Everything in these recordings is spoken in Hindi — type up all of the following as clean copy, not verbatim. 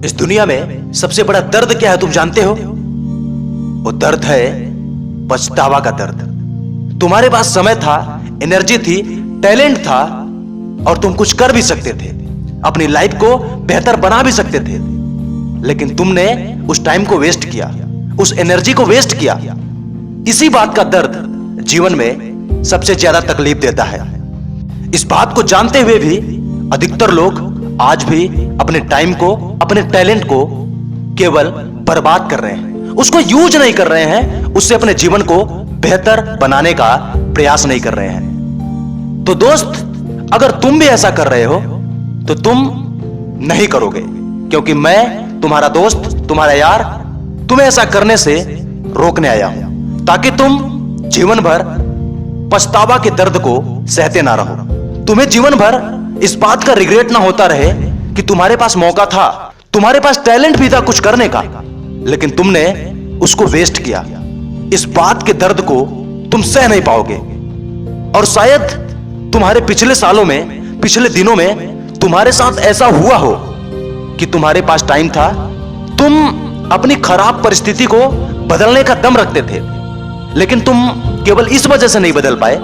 इस दुनिया में सबसे बड़ा दर्द क्या है तुम जानते हो? वो दर्द है पछतावा का दर्द। तुम्हारे पास समय था, एनर्जी थी, टैलेंट था और तुम कुछ कर भी सकते थे, अपनी लाइफ को बेहतर बना भी सकते थे, लेकिन तुमने उस टाइम को वेस्ट किया, उस एनर्जी को वेस्ट किया। इसी बात का दर्द जीवन में सबसे ज्यादा तकलीफ देता है। इस बात को जानते हुए भी अधिकतर लोग आज भी अपने टाइम को, अपने टैलेंट को केवल बर्बाद कर रहे हैं, उसको यूज नहीं कर रहे हैं, उससे अपने जीवन को बेहतर बनाने का प्रयास नहीं कर रहे हैं। तो दोस्त, अगर तुम भी ऐसा कर रहे हो तो तुम नहीं करोगे, क्योंकि मैं तुम्हारा दोस्त, तुम्हारा यार, तुम्हें ऐसा करने से रोकने आया हूं, ताकि तुम जीवन भर पछतावा के दर्द को सहते ना रहो। तुम्हें जीवन भर इस बात का रिग्रेट ना होता रहे कि तुम्हारे पास मौका था, तुम्हारे पास टैलेंट भी था कुछ करने का, लेकिन तुमने उसको वेस्ट किया। इस बात के दर्द को तुम सह नहीं पाओगे। और शायद तुम्हारे पिछले सालों में, पिछले दिनों में तुम्हारे साथ ऐसा हुआ हो कि तुम्हारे पास टाइम था, तुम अपनी खराब परिस्थिति को बदलने का दम रखते थे, लेकिन तुम केवल इस वजह से नहीं बदल पाए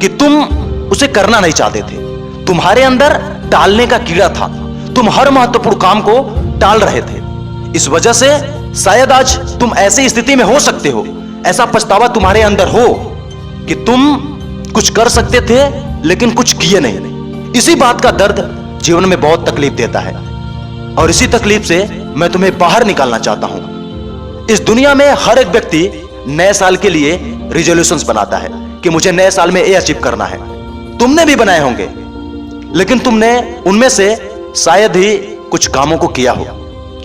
कि तुम उसे करना नहीं चाहते थे। तुम्हारे अंदर टालने का कीड़ा था, तुम हर महत्वपूर्ण काम को टाल रहे थे। इस वजह से शायद आज तुम ऐसी स्थिति में हो सकते हो, ऐसा पछतावा तुम्हारे अंदर हो कि तुम कुछ कर सकते थे लेकिन कुछ किए नहीं। इसी बात का दर्द जीवन में बहुत तकलीफ देता है, और इसी तकलीफ से मैं तुम्हें बाहर निकालना चाहता हूं। इस दुनिया में हर एक व्यक्ति नए साल के लिए रिजोल्यूशंस बनाता है कि मुझे नए साल में ये अचीव करना है। तुमने भी बनाए होंगे, लेकिन तुमने उनमें से शायद ही कुछ कामों को किया हो।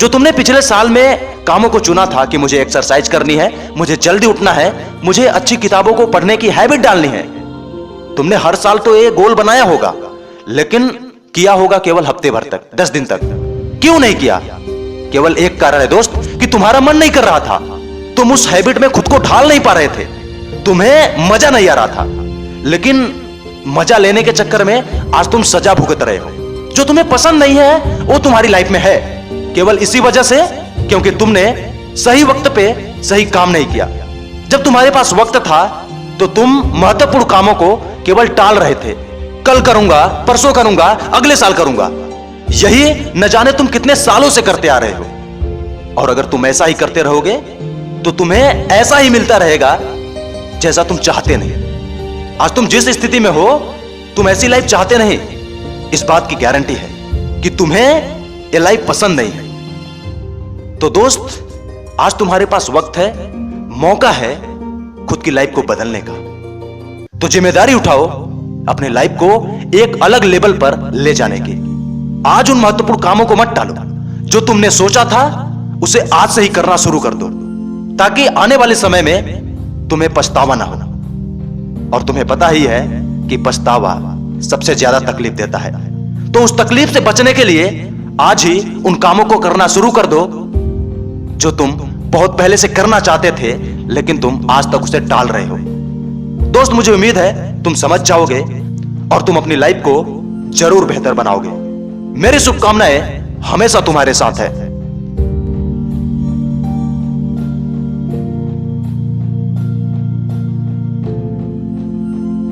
जो तुमने पिछले साल में कामों को चुना था कि मुझे एक्सरसाइज करनी है, मुझे जल्दी उठना है, मुझे अच्छी किताबों को पढ़ने की हैबिट डालनी है, तुमने हर साल तो ये गोल बनाया होगा, लेकिन किया होगा केवल हफ्ते भर तक, 10 दिन तक। क्यों नहीं किया? केवल एक कारण है दोस्त, कि तुम्हारा मन नहीं कर रहा था, तुम उस हैबिट में खुद को ढाल नहीं पा रहे थे, तुम्हें मजा नहीं आ रहा था। लेकिन मजा लेने के चक्कर में आज तुम सजा भुगत रहे हो। जो तुम्हें पसंद नहीं है वो तुम्हारी लाइफ में है, केवल इसी वजह से क्योंकि तुमने सही वक्त पे सही काम नहीं किया। जब तुम्हारे पास वक्त था तो तुम महत्वपूर्ण कामों को केवल टाल रहे थे। कल करूंगा, परसों करूंगा, अगले साल करूंगा, यही न जाने तुम कितने सालों से करते आ रहे हो। और अगर तुम ऐसा ही करते रहोगे तो तुम्हें ऐसा ही मिलता रहेगा जैसा तुम चाहते नहीं। आज तुम जिस स्थिति में हो, तुम ऐसी लाइफ चाहते नहीं, इस बात की गारंटी है कि तुम्हें ये लाइफ पसंद नहीं है। तो दोस्त, आज तुम्हारे पास वक्त है, मौका है खुद की लाइफ को बदलने का। तो जिम्मेदारी उठाओ अपने लाइफ को एक अलग लेवल पर ले जाने की। आज उन महत्वपूर्ण कामों को मत टालो। जो तुमने सोचा था उसे आज से ही करना शुरू कर दो, ताकि आने वाले समय में तुम्हें पछतावा ना हो। और तुम्हें पता ही है कि पछतावा सबसे ज्यादा तकलीफ देता है। तो उस तकलीफ से बचने के लिए आज ही उन कामों को करना शुरू कर दो जो तुम बहुत पहले से करना चाहते थे, लेकिन तुम आज तक उसे टाल रहे हो। दोस्त, मुझे उम्मीद है तुम समझ जाओगे और तुम अपनी लाइफ को जरूर बेहतर बनाओगे। मेरी शुभकामनाएं हमेशा तुम्हारे साथ है।